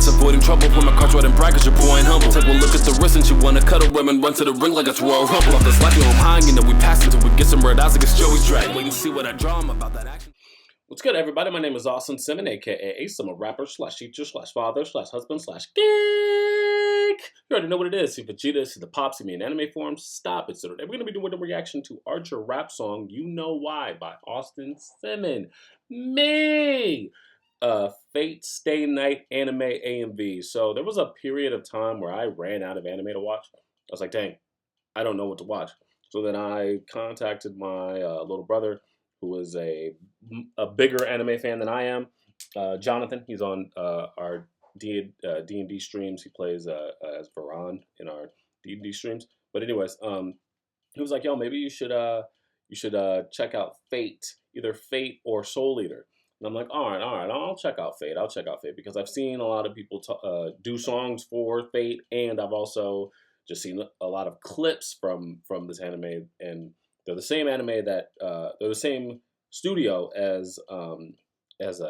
Let's avoiding trouble when my cards riding bright cause your boy ain't humble. Take one look at the wrist and you wanna cuddle women, run to the ring like it's Royal Rumble. Off this life you home high, you know we pass until we get some red eyes against Joey's drag. Wait and see what I draw, I'm about that action. What's good, everybody? My name is Austin Simmon, aka Ace. I'm a rapper slash teacher slash father slash husband slash geek. You already know what it is. See Vegeta, see the Pop, see me in anime form. Stop it. So today we're going to be doing a reaction to Archer rap song You Know Why by Austin Simmon. Me! Fate Stay Night anime AMV. So there was a period of time where I ran out of anime to watch. I was like, dang, I don't know what to watch. So then I contacted my little brother, who is a bigger anime fan than I am. Jonathan, he's on our D&D streams. He plays as Varan in our D&D streams. But anyways, he was like, yo, maybe you should check out Fate, either Fate or Soul Eater. And I'm like, all right, I'll check out Fate. I'll check out Fate because I've seen a lot of people do songs for Fate, and I've also just seen a lot of clips from this anime, and they're the same anime that they're the same studio as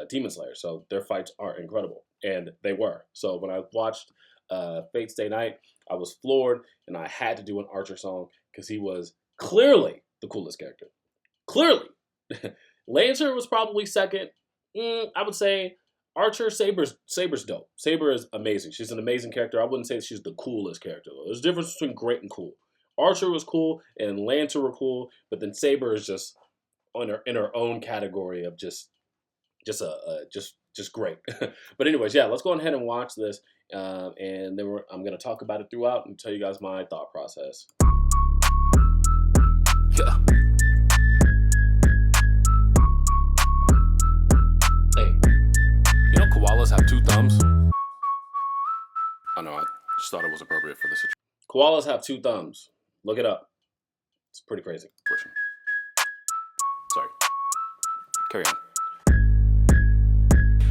Demon Slayer, so their fights are incredible, and they were. So when I watched Fate Stay Night, I was floored, and I had to do an Archer song because he was clearly the coolest character. Clearly, Lancer was probably second. I would say Archer, Saber's dope. Saber is amazing. She's an amazing character. I wouldn't say she's the coolest character though. There's a difference between great and cool. Archer was cool and Lancer were cool, but then Saber is just in her own category of just great. But anyways, yeah, let's go ahead and watch this, and then I'm gonna talk about it throughout and tell you guys my thought process. Yeah. Hey, you know koalas have two thumbs? I know, I just thought it was appropriate for this situation. Koalas have two thumbs. Look it up. It's pretty crazy. Sorry. Carry on.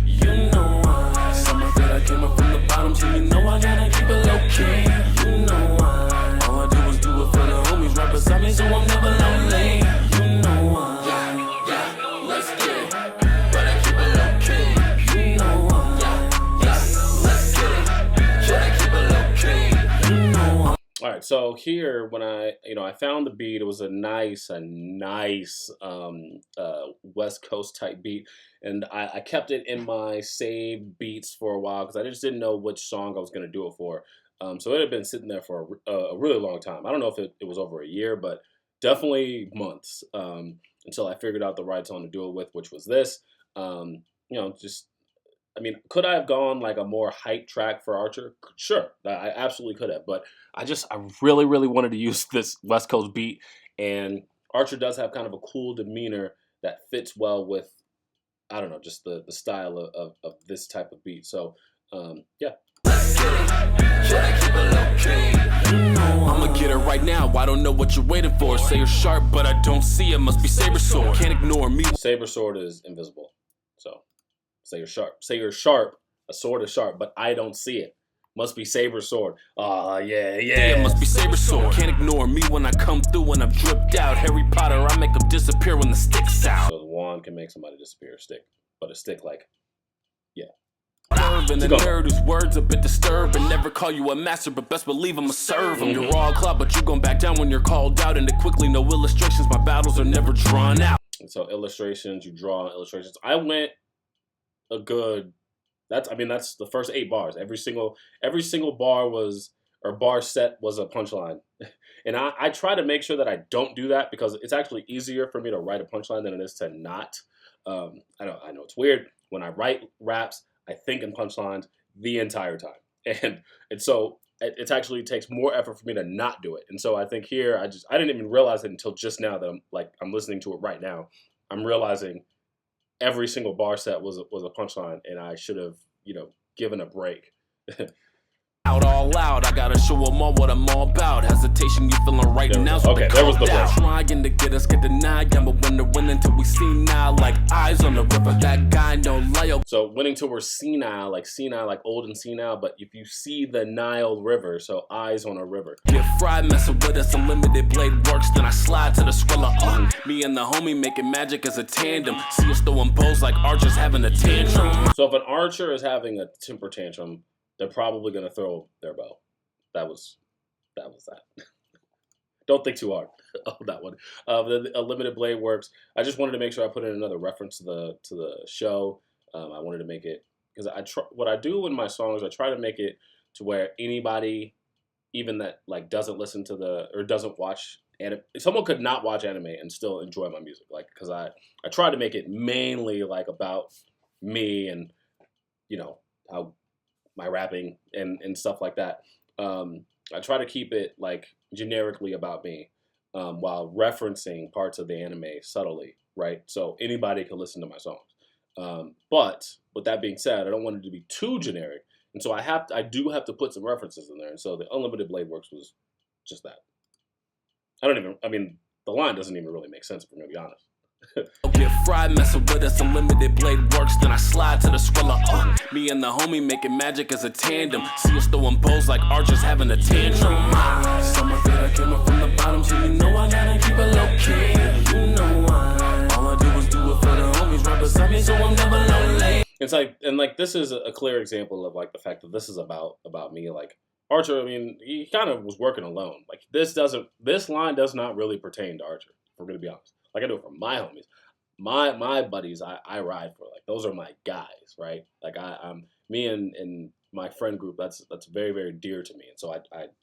You know why? Summer that I came up from the bottom, so you know I gotta keep it low key. You know why? All I do is do it for the homies right beside me, so I'm never lonely. You know why? Yeah, let's get it. But I keep it low key. You know why? Yeah, let's get it. But I keep it low key. You know why? All right, so here when I found the beat, it was a nice West Coast type beat, and I kept it in my saved beats for a while because I just didn't know which song I was gonna do it for. So it had been sitting there for a really long time. I don't know if it was over a year, but definitely months until I figured out the right song to do it with, which was this. I mean, could I have gone like a more hype track for Archer? Sure, I absolutely could have. But I really wanted to use this West Coast beat, and Archer does have kind of a cool demeanor that fits well with, I don't know, just the style of this type of beat. So, yeah. I'ma get it right now. I don't know what you're waiting for. Say you're sharp, but I don't see it. Must be Saber Sword. Can't ignore me. Saber Sword is invisible. So. Say you're sharp. Say you're sharp. A sword is sharp, but I don't see it. Must be Saber Sword. Ah, yeah. It must be Saber Sword. Can't ignore me when I come through when I'm dripped out. Harry Potter, I make them disappear when the stick's out. So the wand can make somebody disappear, a stick. But a stick, like, yeah. And the nerd whose words a bit disturbing. Never call you a master, but best believe I'm a serve. You're all cloud, but you gon' back down when you're called out. And quickly, no illustrations. My battles are never drawn out. And so illustrations, you draw illustrations. I went a good, that's the first 8 bars. Every single bar set was a punchline. And I try to make sure that I don't do that because it's actually easier for me to write a punchline than it is to not. I know it's weird. When I write raps, I think in punchlines the entire time. And so it actually takes more effort for me to not do it. And so I think here, I didn't even realize it until just now that I'm listening to it right now. I'm realizing every single bar set was a punchline, and I should have, given a break. all out. I gotta show them all what I'm all about. Hesitation, you feeling right now. So okay, there was the break. Trying to get us, get denied. Gamble when to win until we see now. Like eyes on the river, that guy no Lyle. So winning till we're senile, like old and senile. But if you see the Nile River, so eyes on a river. Get fried, messing with us, unlimited blade works. Then I slide to the Skrilla. Me and the homie making magic as a tandem. See us throwing bows like archers having a tantrum. So if an archer is having a temper tantrum, they're probably gonna throw their bow. That was that. Don't think too hard on that one. The limited blade works. I just wanted to make sure I put in another reference to the show. I wanted to make it because what I do in my songs, I try to make it to where anybody, even that like doesn't listen to or doesn't watch anime, someone could not watch anime and still enjoy my music. Like because I try to make it mainly like about me and how my rapping and stuff like that. I try to keep it like generically about me while referencing parts of the anime subtly, right? So anybody can listen to my songs. But with that being said, I don't want it to be too generic. And so I do have to put some references in there. And so the Unlimited Blade Works was just that. The line doesn't even really make sense, if I'm going to be honest. Get fried, messing with us, unlimited blade works. Then I slide to the Skrilla. Me and the homie making magic as a tandem. See us throwing bows like archers having a tantrum. Some of it I came up from the bottom, so you know I gotta keep it low key. You know why? All I do is do it for the homies right beside me, so I'm never lonely. It's like, and like this is a clear example of like the fact that this is about me. Like Archer, he kind of was working alone. Like this line does not really pertain to Archer. If we're gonna be honest. Like I do it for my homies, my buddies. I ride for, like those are my guys, right? Like I'm me and my friend group. That's very, very dear to me, and so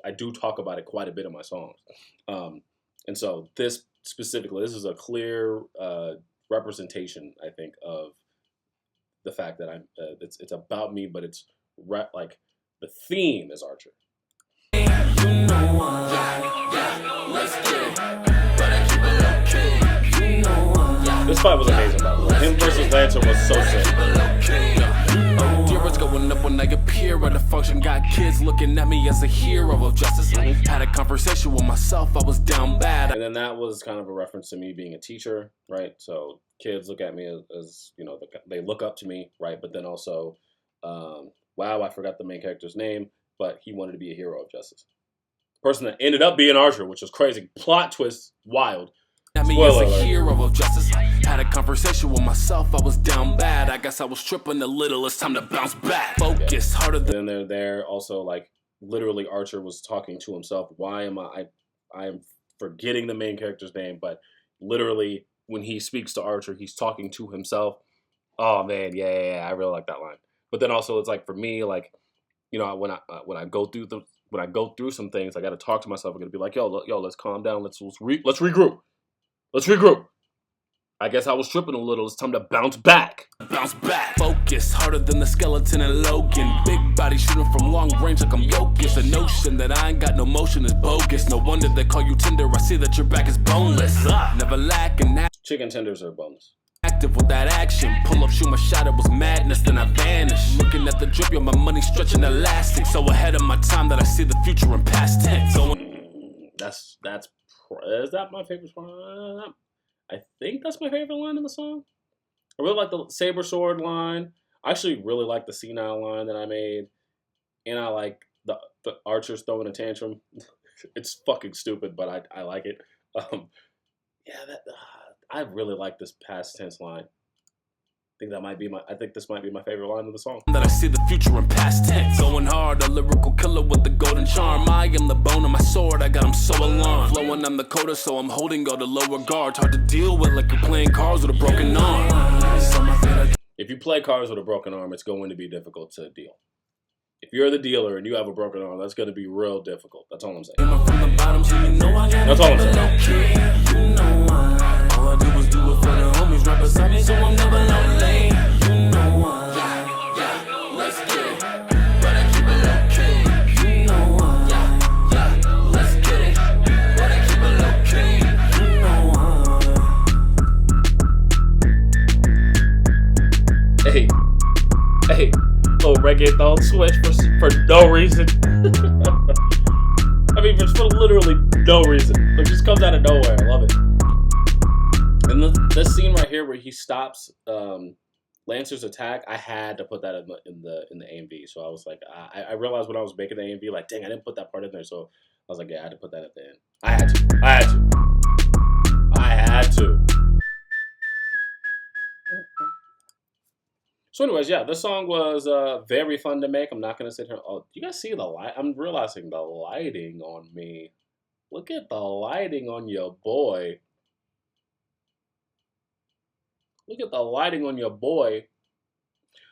I do talk about it quite a bit in my songs. And so this is a clear representation, I think, of the fact that it's about me, but it's like the theme is Archer. You know why? Let's get. This fight was amazing, by the way. Him versus Lancer was so sick. Dear, going up when I appear at a function. Got kids looking at me as a hero of justice. Had a conversation with myself, I was down bad. And then that was kind of a reference to me being a teacher, right? So kids look at me as they look up to me, right? But then also, wow, I forgot the main character's name, but he wanted to be a hero of justice. The person that ended up being Archer, which was crazy. Plot twist, wild. Me as a hero of justice. Had a conversation with myself, I was down bad. I guess I was tripping a little, it's time to bounce back. Focus harder than. And then they're also like literally Archer was talking to himself. Why am I am forgetting the main character's name, but literally when he speaks to Archer, he's talking to himself. Oh man, yeah, I really like that line. But then also it's like for me, like when I go through some things, I got to talk to myself. I'm gonna be like, yo, let's calm down. Let's regroup. Let's regroup. I guess I was tripping a little. It's time to bounce back. Bounce back. Focus harder than the skeleton and Logan. Big body shooting from long range like I'm Jokic. The notion that I ain't got no motion is bogus. No wonder they call you tender. I see that your back is boneless. Never lacking that. Chicken tenders are boneless. Active with that action. Pull up, shoot my shot. It was madness. Then I vanished. Looking at the drip, yo, my money stretching elastic. So ahead of my time that I see the future in past tense. Is that my favorite song? I think that's my favorite line in the song. I really like the saber sword line. I actually really like the senile line that I made. And I like the archers throwing a tantrum. It's fucking stupid, but I like it. I really like this past tense line. I think this might be my favorite line of the song. That I see the future in past tense. Going hard, a lyrical killer with the golden charm. I am the bone of my sword, I got him so alarmed. Flowing, I'm the coda, so I'm holding all the lower guards. Hard to deal with like you're playing cards with a broken arm. If you play cards with a broken arm, it's going to be difficult to deal. If you're the dealer and you have a broken arm, that's going to be real difficult. That's all I'm saying. That's all I'm saying. All I do is do it for the homies right beside me, so I'm never lonely. You know why? Let's get it. But I keep it low key. You know why? Let's get it. But I keep it low key. You know why? Hey, little reggae thong switch for no reason. I mean, for literally no reason. It just comes out of nowhere. I love it. And this scene right here where he stops Lancer's attack, I had to put that in the AMV. So I was like, I realized when I was making the AMV, like, dang, I didn't put that part in there. So I was like, yeah, I had to put that at the end. I had to. So anyways, yeah, this song was very fun to make. I'm not going to sit here. Oh, do you guys see the light? I'm realizing the lighting on me. Look at the lighting on your boy. Look at the lighting on your boy.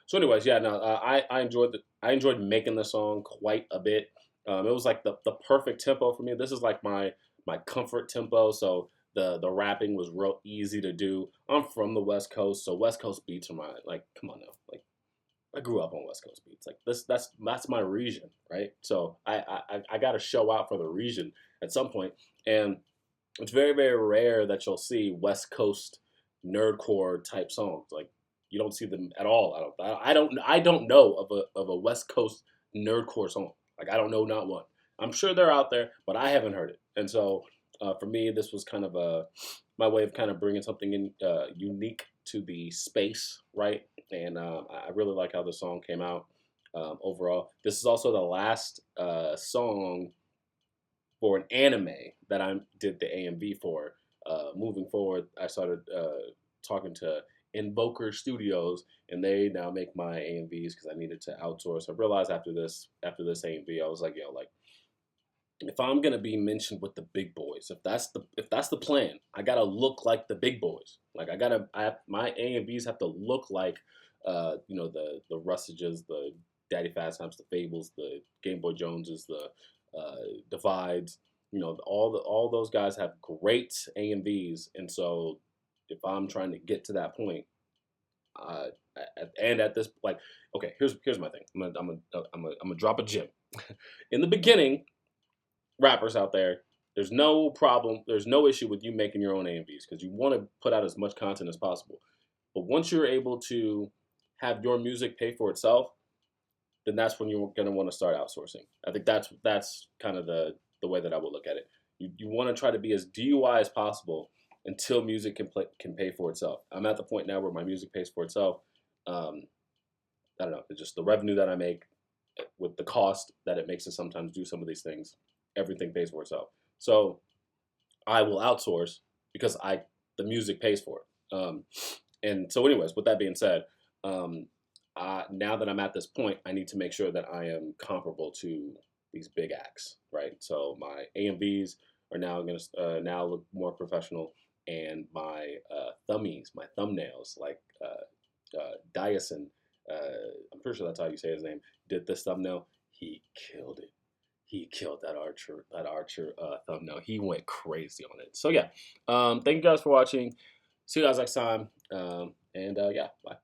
So anyways, yeah, no, I enjoyed making the song quite a bit. It was like the perfect tempo for me. This is like my comfort tempo. So the rapping was real easy to do. I'm from the West Coast, so West Coast beats are like, come on now. Like, I grew up on West Coast beats. Like that's my region, right? So I got to show out for the region at some point. And it's very, very rare that you'll see West Coast nerdcore type songs. Like, you don't see them at all. I don't know of a West Coast nerdcore song. Like, I don't know, not one. I'm sure they're out there, but I haven't heard it. And so for me, this was kind of my way of kind of bringing something in unique to the space, right? And I really like how the song came out overall. This is also the last song for an anime that I did the AMV for. Moving forward, I started talking to Invoker Studios, and they now make my AMVs because I needed to outsource. I realized after this AMV, I was like, yo, like, if I'm gonna be mentioned with the big boys, if that's the plan, I gotta look like the big boys. Like, my AMVs have to look like, the Rusages, the Daddy Fast Times, the Fables, the Game Boy Joneses, the Divides. All those guys have great AMVs, and so if I'm trying to get to that point, at this, like, okay, here's my thing. I'm gonna drop a gem. In the beginning, rappers out there, there's no problem, there's no issue with you making your own AMVs because you want to put out as much content as possible. But once you're able to have your music pay for itself, then that's when you're going to want to start outsourcing. I think that's kind of the way that I would look at it. You want to try to be as DIY as possible until music can pay for itself. I'm at the point now where my music pays for itself. I don't know. It's just the revenue that I make with the cost that it makes to sometimes do some of these things. Everything pays for itself. So I will outsource because the music pays for it. And so anyways, with that being said, now that I'm at this point, I need to make sure that I am comparable to these big acts, right? So my AMVs are now going to now look more professional, and my my thumbnails, like Dyson, I'm pretty sure that's how you say his name, did this thumbnail. He killed it. He killed that Archer thumbnail. He went crazy on it. So yeah, thank you guys for watching. See you guys next time. Yeah, bye.